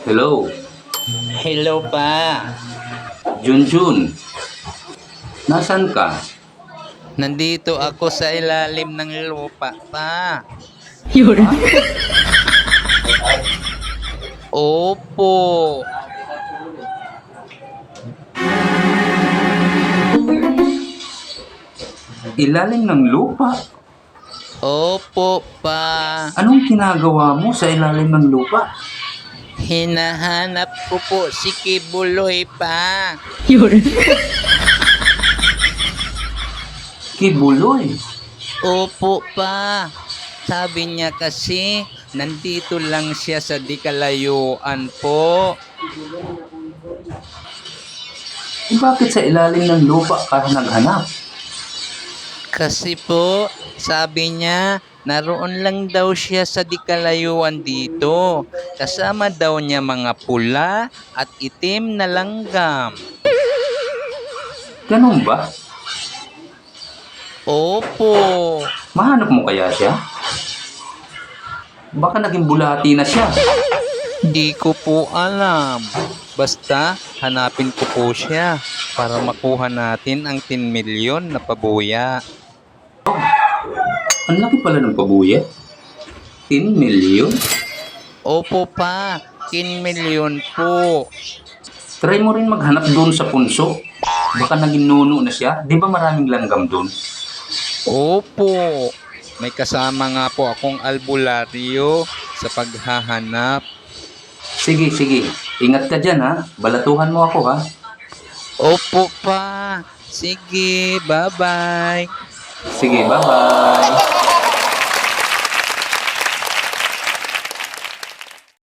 Hello, Hello pa. Junjun. Nasaan ka? Nandito ako sa ilalim ng lupa pa. Yun. Opo. Ilalim ng lupa? Opo pa. Anong ginagawa mo sa ilalim ng lupa? Hinahanap ko po si Kibuloy pa. Yun. Kibuloy. Opo pa. Sabi niya kasi nandito lang siya sa di kalayuan po. Bakit sa ilalim ng lupa ka naghanap? Kasi po, sabi niya, naroon lang daw siya sa di kalayuan dito. Kasama daw niya mga pula at itim na langgam. Ganun ba? Opo. Mahanap mo kaya siya? Baka naging bulati na siya. Di ko po alam. Basta, hanapin ko po siya para makuha natin ang 10 milyon na pabuya. Ang laki pala ng pabuya. 10 million? Opo pa, 10 milyon po. Try mo rin maghanap doon sa punso. Baka naging nuno na siya. Di ba maraming langgam doon? Opo, may kasama nga po akong albularyo sa paghahanap. Sige, sige. Ingat ka dyan ha. Balatuhan mo ako ha. Opo pa, sige, bye-bye. Sige, bye-bye.